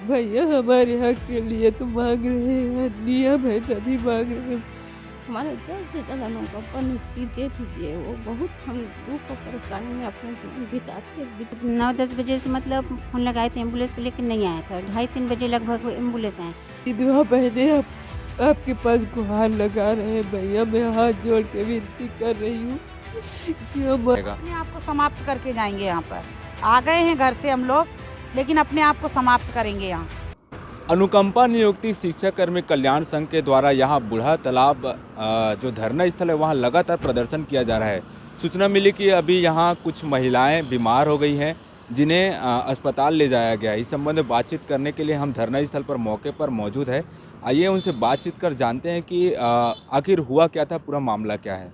भैया हमारे हक के लिए तो मांग रहे हैं, नियम है तभी मांग रहे हैं। हमारे जल्द से जल्द अनुकंपा नियुक्ति दे दीजिए। वो बहुत हम दुख और परेशानी में अपना जीवन बिताते 9-10 बजे से मतलब फ़ोन लगाए थे एम्बुलेंस के, लेकिन नहीं आया था। 2:30-3 बजे लगभग एम्बुलेंस आए। विधवा बहने आपके पास गुहार लगा रहे हैं भैया, मैं हाथ जोड़ के विनती कर रही हूँ कि अपने आप को समाप्त करके जाएंगे। यहाँ पर आ गए हैं घर से हम लोग, लेकिन अपने आप को समाप्त करेंगे यहाँ। अनुकंपा नियुक्ति शिक्षक कर्मी कल्याण संघ के द्वारा यहाँ बूढ़ा तालाब जो धरना स्थल है वहाँ लगातार प्रदर्शन किया जा रहा है। सूचना मिली कि अभी यहाँ कुछ महिलाएं बीमार हो गई हैं जिन्हें अस्पताल ले जाया गया। इस संबंध में बातचीत करने के लिए हम धरना स्थल पर मौके पर मौजूद है। आइए उनसे बातचीत कर जानते हैं कि आखिर हुआ क्या था, पूरा मामला क्या है।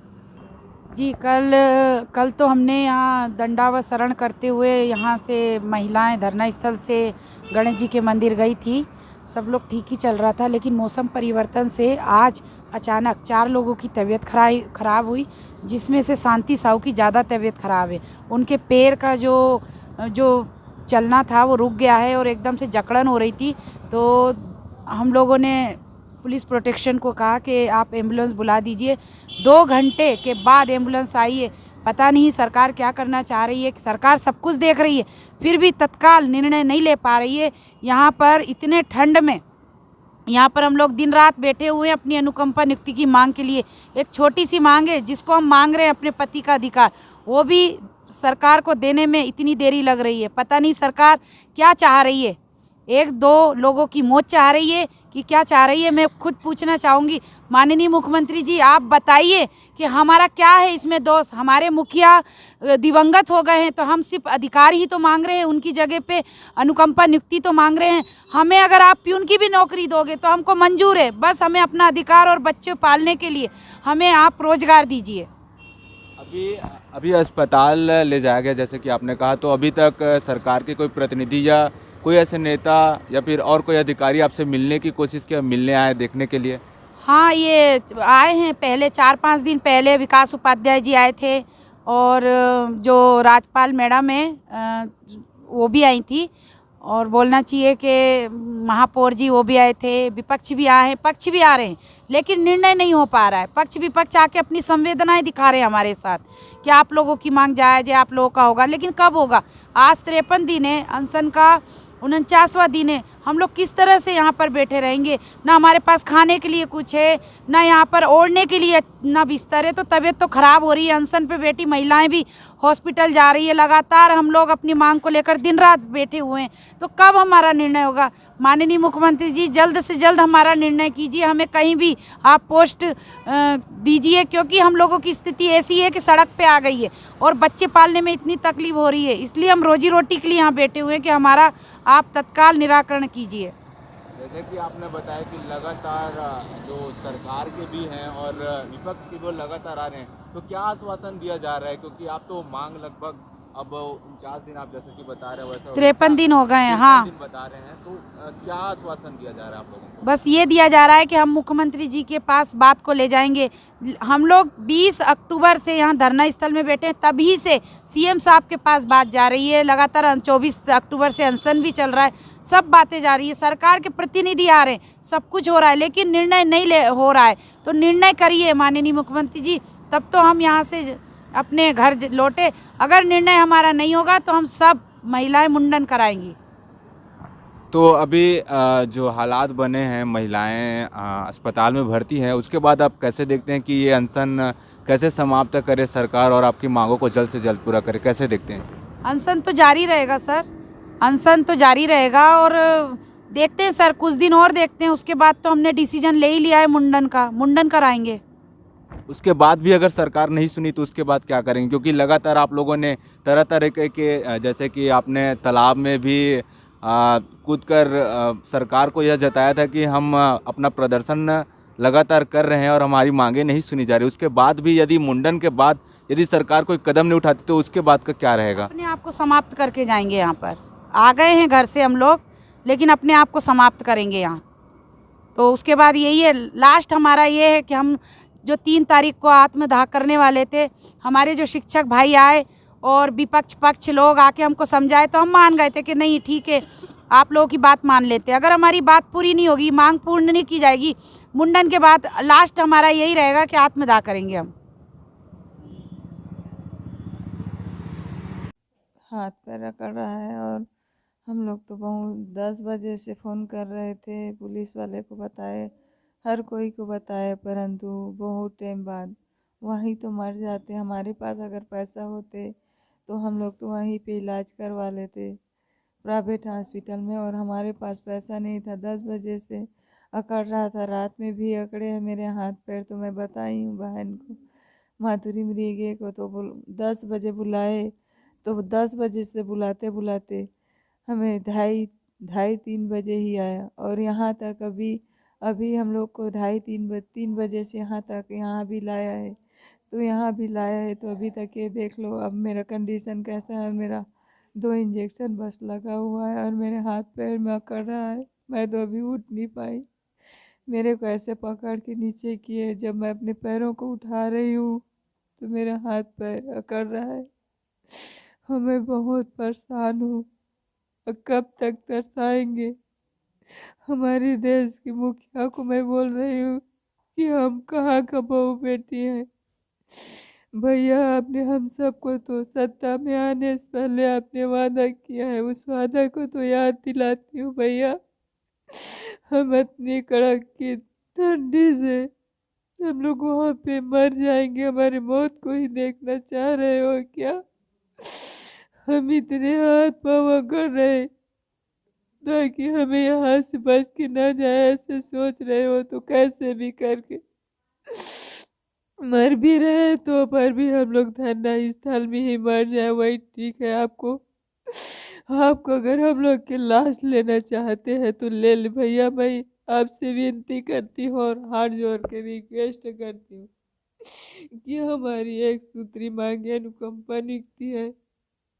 जी, कल तो हमने यहाँ दंडावत शरण करते हुए यहाँ से महिलाएं धरना स्थल से गणेश जी के मंदिर गई थी। सब लोग ठीक ही चल रहा था, लेकिन मौसम परिवर्तन से आज अचानक 4 लोगों की तबीयत खराब हुई, जिसमें से शांति साहू की ज़्यादा तबीयत खराब है। उनके पैर का जो चलना था वो रुक गया है और एकदम से जकड़न हो रही थी। तो हम लोगों ने पुलिस प्रोटेक्शन को कहा कि आप एम्बुलेंस बुला दीजिए। 2 घंटे के बाद एम्बुलेंस आई है। पता नहीं सरकार क्या करना चाह रही है कि सरकार सब कुछ देख रही है, फिर भी तत्काल निर्णय नहीं ले पा रही है। यहाँ पर इतने ठंड में यहाँ पर हम लोग दिन रात बैठे हुए हैं अपनी अनुकंपा नियुक्ति की मांग के लिए। एक छोटी सी मांग है जिसको हम मांग रहे हैं, अपने पति का अधिकार, वो भी सरकार को देने में इतनी देरी लग रही है। पता नहीं सरकार क्या चाह रही है, 1-2 लोगों की मौत चाह रही है कि क्या चाह रही है। मैं खुद पूछना चाहूँगी, माननीय मुख्यमंत्री जी आप बताइए कि हमारा क्या है इसमें दोष। हमारे मुखिया दिवंगत हो गए हैं तो हम सिर्फ अधिकार ही तो मांग रहे हैं, उनकी जगह पे अनुकंपा नियुक्ति तो मांग रहे हैं। हमें अगर आप प्यून की भी नौकरी दोगे तो हमको मंजूर है, बस हमें अपना अधिकार और बच्चे पालने के लिए हमें आप रोजगार दीजिए। अभी अस्पताल ले जाया गया जैसे कि आपने कहा, तो अभी तक सरकार के कोई प्रतिनिधि या कोई ऐसे नेता या फिर और कोई अधिकारी आपसे मिलने की कोशिश की, मिलने आए देखने के लिए? हाँ, ये आए हैं। पहले 4-5 दिन पहले विकास उपाध्याय जी आए थे और जो राज्यपाल मैडम है वो भी आई थी, और बोलना चाहिए कि महापौर जी वो भी आए थे। विपक्ष भी आए हैं, पक्ष भी आ रहे हैं, लेकिन निर्णय नहीं हो पा रहा है। पक्ष विपक्ष आके अपनी संवेदनाएं दिखा रहे हैं हमारे साथ कि आप लोगों की मांग जायज़ है, आप लोगों का होगा, लेकिन कब होगा। आज 53 दिन है, अनशन का 49वां दिन है। हम लोग किस तरह से यहाँ पर बैठे रहेंगे? ना हमारे पास खाने के लिए कुछ है, ना यहाँ पर ओढ़ने के लिए ना बिस्तर है। तो तबीयत तो ख़राब हो रही है। अनशन पे बैठी महिलाएं भी हॉस्पिटल जा रही है। लगातार हम लोग अपनी मांग को लेकर दिन रात बैठे हुए हैं। तो कब हमारा निर्णय होगा? माननीय मुख्यमंत्री जी जल्द से जल्द हमारा निर्णय कीजिए। हमें कहीं भी आप पोस्ट दीजिए, क्योंकि हम लोगों की स्थिति ऐसी है कि सड़क पे आ गई है और बच्चे पालने में इतनी तकलीफ हो रही है। इसलिए हम रोजी रोटी के लिए यहाँ बैठे हुए हैं कि हमारा आप तत्काल निराकरण कीजिए। जैसे कि आपने बताया कि लगातार जो सरकार के भी हैं और विपक्ष के भी लगातार आ रहे हैं, तो क्या आश्वासन दिया जा रहा है? क्योंकि आप तो मांग लगभग अब 49 दिन आप जैसे कि बता रहे हो, वैसे 53 दिन हो गए हैं। हाँ, दिन बता रहे हैं, तो क्या आश्वासन दिया जा रहा है आप लोगों को? बस ये दिया जा रहा है कि हम मुख्यमंत्री जी के पास बात को ले जाएंगे। हम लोग 20 अक्टूबर से यहाँ धरना स्थल में बैठे हैं, तभी से सीएम साहब के पास बात जा रही है। लगातार 24 अक्टूबर से अनशन भी चल रहा है, सब बातें जा रही है, सरकार के प्रतिनिधि आ रहे हैं, सब कुछ हो रहा है, लेकिन निर्णय नहीं हो रहा है। तो निर्णय करिए माननीय मुख्यमंत्री जी, तब तो हम यहाँ से अपने घर लौटे। अगर निर्णय हमारा नहीं होगा तो हम सब महिलाएं मुंडन कराएंगी। तो अभी जो हालात बने हैं, महिलाएं अस्पताल में भर्ती हैं, उसके बाद आप कैसे देखते हैं कि ये अनशन कैसे समाप्त करे सरकार और आपकी मांगों को जल्द से जल्द पूरा करे? कैसे देखते हैं? अनशन तो जारी रहेगा सर, अनशन तो जारी रहेगा। और देखते हैं सर, कुछ दिन और देखते हैं, उसके बाद तो हमने डिसीजन ले ही लिया है मुंडन कराएंगे। उसके बाद भी अगर सरकार नहीं सुनी तो उसके बाद क्या करेंगे? क्योंकि लगातार आप लोगों ने तरह तरह के जैसे कि आपने तालाब में भी कूद कर सरकार को यह जताया था कि हम अपना प्रदर्शन लगातार कर रहे हैं और हमारी मांगें नहीं सुनी जा रही। उसके बाद भी यदि मुंडन के बाद यदि सरकार कोई कदम नहीं उठाती तो उसके बाद का क्या रहेगा? अपने आप को समाप्त करके जाएंगे। यहाँ पर आ गए हैं घर से हम लोग, लेकिन अपने आप को समाप्त करेंगे यहाँ। तो उसके बाद यही है, लास्ट हमारा ये है कि हम जो 3 तारीख को आत्मदाह करने वाले थे, हमारे जो शिक्षक भाई आए और विपक्ष पक्ष लोग आके हमको समझाए तो हम मान गए थे कि नहीं ठीक है, आप लोगों की बात मान लेते। अगर हमारी बात पूरी नहीं होगी, मांग पूर्ण नहीं की जाएगी, मुंडन के बाद लास्ट हमारा यही रहेगा कि आत्मदाह करेंगे हम। हाथ पैर अकड़ रहा है और हम लोग तो बहुत 10 बजे से फ़ोन कर रहे थे, पुलिस वाले को बताए, हर कोई को बताए, परंतु बहुत टाइम बाद वहीं तो मर जाते। हमारे पास अगर पैसा होते तो हम लोग तो वहीं पे इलाज करवा लेते प्राइवेट हॉस्पिटल में, और हमारे पास पैसा नहीं था। 10 बजे से अकड़ रहा था, रात में भी अकड़े हैं मेरे हाथ पैर। तो मैं बताई हूँ बहन को, माधुरी मृगे को, तो 10 बजे बुलाए, तो 10 बजे से बुलाते बुलाते हमें ढाई ढाई 3 बजे ही आया। और यहाँ तक अभी अभी हम लोग को 3 बजे से यहाँ भी लाया है। तो यहाँ भी लाया है तो अभी तक ये देख लो अब मेरा कंडीशन कैसा है। मेरा 2 इंजेक्शन बस लगा हुआ है और मेरे हाथ पैर में अकड़ रहा है। मैं तो अभी उठ नहीं पाई। मेरे को ऐसे पकड़ के नीचे किए, जब मैं अपने पैरों को उठा रही हूँ तो मेरा हाथ पैर अकड़ रहा है। मैं बहुत परेशान हूँ। कब तक तरसाएंगे? हमारे देश की मुखिया को मैं बोल रही हूँ कि हम कहाँ का बहू बेटी हैं। भैया आपने हम सबको तो सत्ता में आने से पहले आपने वादा किया है, उस वादा को तो याद दिलाती हूँ भैया। हम इतनी कड़क की ठंडी से हम लोग वहाँ पे मर जाएंगे, हमारे मौत को ही देखना चाह रहे हो क्या? हम इतने हाथ पाँव अकड़ रहे ताकि हमें यहाँ से बच के ना जाए, ऐसे सोच रहे हो तो कैसे भी करके मर भी रहे तो पर भी हम लोग धरना स्थल में ही मर जाए वही ठीक है। आपको अगर हम लोग की लाश लेना चाहते हैं तो ले ले भैया। मैं आपसे विनती करती हूँ और हाथ जोड़ के रिक्वेस्ट करती हूँ कि हमारी एक सूत्री मांगे अनुकंपा निकती है।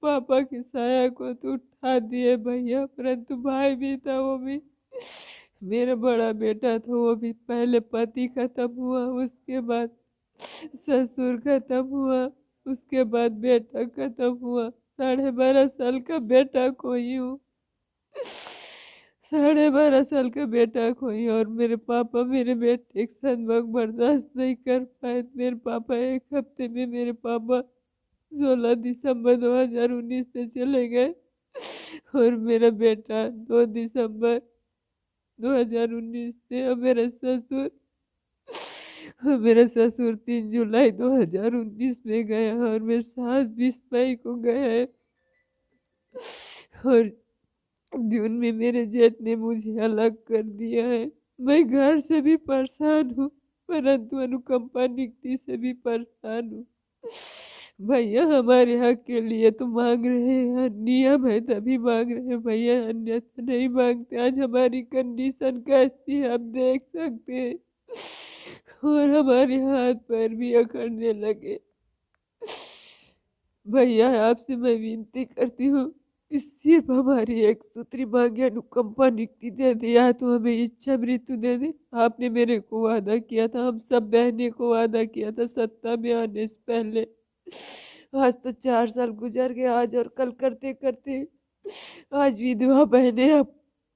पापा की साया को तो उठा दिए भैया, परंतु भाई भी था, वो भी मेरा बड़ा बेटा था, वो भी पहले पति खत्म हुआ, उसके बाद ससुर खत्म हुआ, उसके बाद बेटा खत्म हुआ। 12.5 साल का बेटा खोई हूँ, 12.5 साल का बेटा खोई। और मेरे पापा मेरे बेटे के सदमा बर्दाश्त नहीं कर पाए। मेरे पापा 1 हफ्ते में मेरे पापा 16 दिसंबर 2019 में चले गए और मेरा बेटा 2 दिसंबर 2019 में, और मेरा ससुर 3 जुलाई 2019 में गया और मेरे सास 20 मई को गए हैं। और जून में मेरे जेठ ने मुझे अलग कर दिया है। मैं घर से भी परेशान हूँ, परंतु अनुकंपा नियुक्ति से भी परेशान हूँ। भैया हमारे हक के लिए तो मांग रहे हैं, नियम है तभी मांग रहे हैं भैया, अन्यथा नहीं मांगते। आज हमारी कंडीशन कैसी है आप देख सकते हैं, और हमारे हाथ पैर भी अकड़ने लगे। भैया आपसे मैं विनती करती हूँ, सिर्फ हमारी एक सूत्री मांगे अनुकंपा नियुक्ति दे दे, या तो हमें इच्छा मृत्यु दे दे। आपने मेरे को वादा किया था, हम सब बहने को वादा किया था सत्ता में आने से पहले। आज तो 4 साल गुजर गए, आज और कल करते करते आज विधवा बहने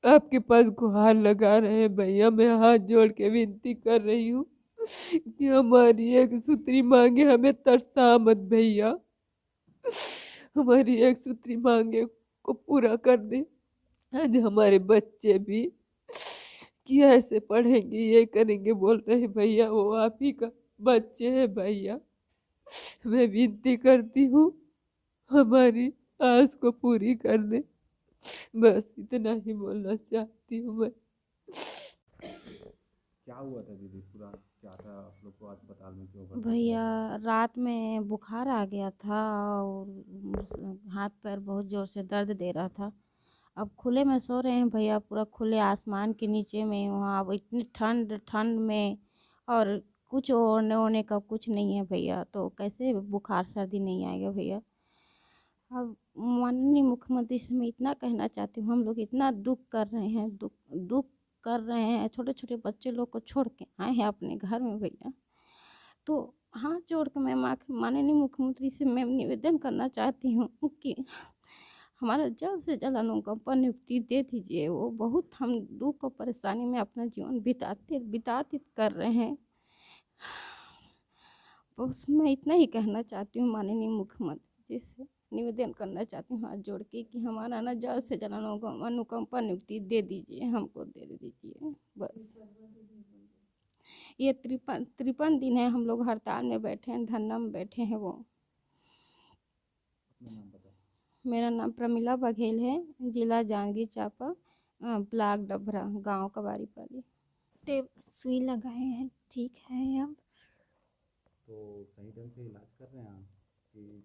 आपके पास गुहार लगा रहे हैं। भैया मैं हाथ जोड़ के विनती कर रही हूँ कि हमारी एक सूत्री मांगे, हमें तरसा मत भैया, हमारी एक सूत्री मांगे को पूरा कर दे। आज हमारे बच्चे भी कि ऐसे पढ़ेंगे ये करेंगे बोल रहे भैया, वो आप ही का बच्चे हैं भैया। मैं विनती करती हूँ हमारी आस को पूरी कर दे, बस इतना ही बोलना चाहती हूँ मैं। क्या हुआ था दीदी, पूरा क्या था, आप लोग को अस्पताल में क्यों भर्ती भैया किया गया? रात में बुखार आ गया था और हाथ पैर बहुत ज़ोर से दर्द दे रहा था। अब खुले में सो रहे हैं भैया, पूरा खुले आसमान के नीचे में, वहाँ अब इतनी ठंड ठंड में, और कुछ ओढ़ने ओढ़ने का कुछ नहीं है भैया, तो कैसे बुखार सर्दी नहीं आएगा भैया। अब माननीय मुख्यमंत्री से मैं इतना कहना चाहती हूँ, हम लोग इतना दुख कर रहे हैं, दुख कर रहे हैं, छोटे छोटे बच्चे लोग को छोड़ के आए हैं अपने घर में भैया। तो हाथ जोड़ के मैं माननीय मुख्यमंत्री से मैं निवेदन करना चाहती हूँ कि हमारा जल्द से जल्द अनुकंपा नियुक्ति दे दीजिए। वो बहुत हम दुख और परेशानी में अपना जीवन बिताते कर रहे हैं। बस मैं इतना ही कहना चाहती हूँ माननीय मुख्यमंत्री जी से निवेदन करना चाहती हूँ हाथ जोड़ के कि हमारा ना जल्द से जल्द अनुकंपा नियुक्ति दे दीजिए, हमको दे दीजिए बस। ये 53 दिन है हम लोग हड़ताल में बैठे हैं, धरना में बैठे हैं। वो मेरा नाम प्रमिला बघेल है, जिला जांजगीर चांपा, ब्लॉक डभरा, गांव कबारीपाली। टेप सुई लगाए हैं, ठीक है अब। तो सही ढंग से इलाज कर रहे हैं आप कि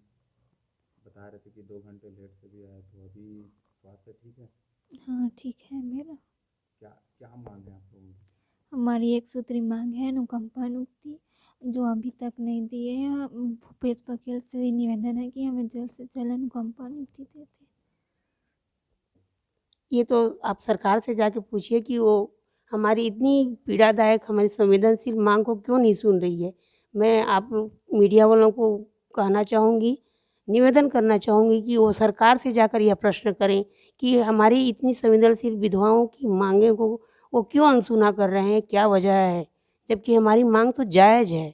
बता रहे थे कि 2 घंटे लेट से भी आए, तो अभी स्वास्थ्य ठीक है? हाँ ठीक है मेरा। क्या क्या मांग है आप लोगों की? हमारी एक सूत्री मांग है अनुकंपा नियुक्ति, जो अभी तक नहीं दिए हैं। भूपेश बघेल से निवेदन है कि हमें जल्द से जल्द अनुकंपा नियुक्ति दे दें। ये तो आप सरकार से जाके पूछिए कि वो हमारी इतनी पीड़ादायक हमारी संवेदनशील मांग को क्यों नहीं सुन रही है। मैं आप मीडिया वालों को कहना चाहूँगी, निवेदन करना चाहूँगी कि वो सरकार से जाकर यह प्रश्न करें कि हमारी इतनी संवेदनशील विधवाओं की मांगें को वो क्यों अनसुना कर रहे हैं, क्या वजह है, जबकि हमारी मांग तो जायज़ है।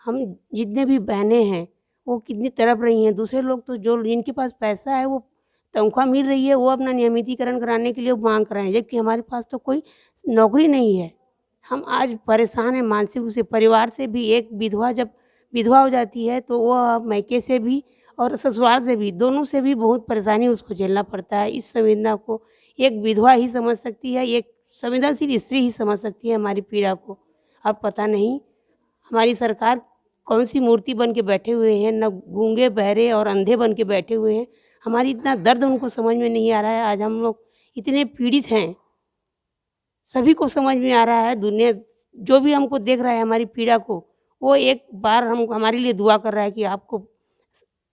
हम जितने भी बहनें हैं वो कितनी तड़प रही हैं। दूसरे लोग तो जो जिनके पास पैसा है, वो तनख्वाह मिल रही है, वो अपना नियमितीकरण कराने के लिए मांग कर रहे हैं, जबकि हमारे पास तो कोई नौकरी नहीं है। हम आज परेशान हैं मानसिक रूप से। परिवार से भी एक विधवा जब विधवा हो जाती है तो वह मायके से भी और ससुराल से भी, दोनों से भी बहुत परेशानी उसको झेलना पड़ता है। इस संवेदना को एक विधवा ही समझ सकती है, एक संवेदनशील स्त्री ही समझ सकती है हमारी पीड़ा को। अब पता नहीं हमारी सरकार कौन सी मूर्ति बन के बैठे हुए हैं, न गूंगे बहरे और अंधे बन के बैठे हुए हैं। हमारी इतना दर्द उनको समझ में नहीं आ रहा है। आज हम लोग इतने पीड़ित हैं, सभी को समझ में आ रहा है। दुनिया जो भी हमको देख रहा है हमारी पीड़ा को, वो एक बार हम हमारे लिए दुआ कर रहा है कि आपको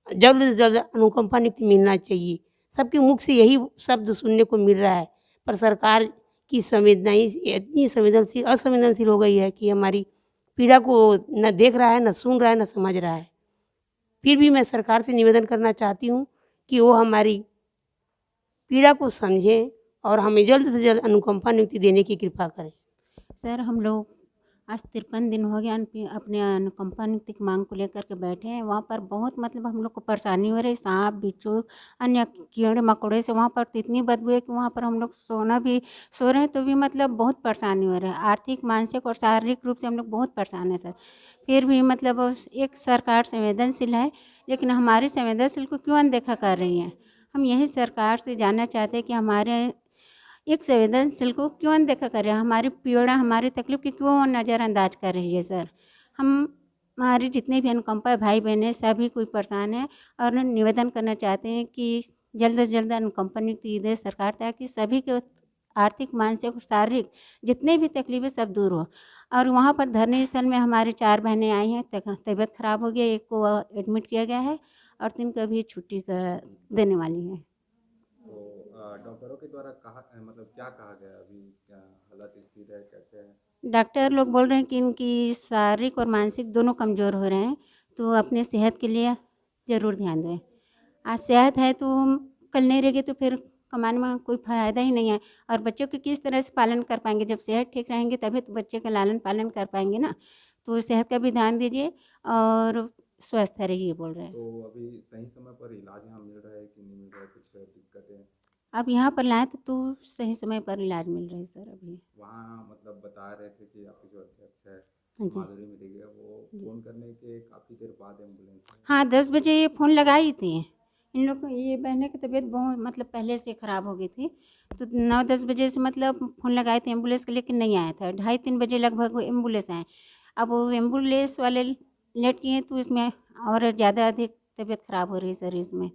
जल्द से जल्द अनुकंपा नियुक्ति मिलना चाहिए। सबके मुख से यही शब्द सुनने को मिल रहा है, पर सरकार की संवेदना इतनी असंवेदनशील हो गई है कि हमारी पीड़ा को न देख रहा है, न सुन रहा है, न समझ रहा है। फिर भी मैं सरकार से निवेदन करना चाहती हूँ कि वो हमारी पीड़ा को समझें और हमें जल्द से जल्द अनुकंपा नियुक्ति देने की कृपा करें। सर हम लोग आज 53 दिन हो गया अपने अनुकंपा नियुक्ति की मांग को लेकर के बैठे हैं। वहाँ पर बहुत मतलब हम लोग को परेशानी हो रही, सांप बिच्छू अन्य कीड़े मकोड़े से वहाँ पर तो इतनी बदबू है कि वहाँ पर हम लोग सो रहे हैं तो भी मतलब बहुत परेशानी हो रही है। आर्थिक, मानसिक और शारीरिक रूप से हम लोग बहुत परेशान हैं सर। फिर भी मतलब एक सरकार संवेदनशील है, लेकिन हमारी संवेदनशील को क्यों अनदेखा कर रही है। हम यही सरकार से जानना चाहते हैं कि हमारे एक संवेदनशील को क्यों अनदेखा कर रहे हैं, हमारी पीड़ा, हमारी तकलीफ की क्यों नज़रअंदाज कर रही है सर। हमारे जितने भी अनुकंपा भाई बहन हैं सभी कोई परेशान है और निवेदन करना चाहते हैं कि जल्द से जल्द अनुकंपा नियुक्ति दे सरकार, ताकि सभी के आर्थिक, मानसिक और शारीरिक जितने भी तकलीफें सब दूर हो। और वहाँ पर धरने स्थल में हमारी 4 बहनें आई हैं, तबीयत खराब हो गई, एक को एडमिट किया गया है और 3 को अभी छुट्टी देने वाली है। डॉक्टरों के द्वारा कहा मतलब क्या कहा गया, अभी क्या हालत स्थिर है, कैसे है? डॉक्टर लोग बोल रहे हैं कि इनकी शारीरिक और मानसिक दोनों कमज़ोर हो रहे हैं, तो अपने सेहत के लिए ज़रूर ध्यान दें। आज सेहत है तो कल नहीं रहेगी तो फिर कमाने में कोई फ़ायदा ही नहीं है। और बच्चों के किस तरह से पालन कर पाएंगे, जब सेहत ठीक रहेंगे तभी तो बच्चे का लालन पालन कर पाएंगे ना। तो सेहत का भी ध्यान दीजिए और स्वस्थ रहिए बोल रहे हैं। तो अभी सही समय पर इलाज यहाँ मिल रहा है कि नहीं मिल रहा है, कुछ दिक्कतें? अब यहाँ पर लाए तो सही समय पर इलाज मिल रहा है सर। अभी वहाँ मतलब बता रहे थे कि आपके जो अध्यक्ष है जी माधुरी मिलेगी, वो फोन करने के काफ़ी देर बाद एम्बुलेंस आई। हाँ 10 बजे ये फ़ोन लगाई थी। इन लोग को ये बहने की तबीयत बहुत मतलब पहले से ख़राब हो गई थी, तो 9-10 बजे से मतलब फ़ोन लगाए थे एम्बुलेंस के, लेकिन नहीं आया था। 2:30-3 बजे लगभग एम्बुलेंस आए। अब वो एम्बुलेंस वाले लेट किए तो इसमें और ज़्यादा अधिक तबीयत ख़राब हो रही है सर इसमें।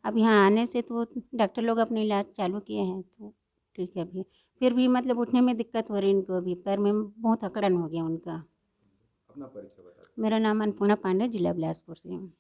अब यहाँ आने से तो डॉक्टर लोग अपने इलाज चालू किए हैं तो ठीक है। अभी फिर भी मतलब उठने में दिक्कत हो रही है इनको, अभी पैर में बहुत अकड़न हो गया उनका। अपना परिचय बता। मेरा नाम अन्नपूर्णा पांडे, जिला बिलासपुर से हूँ।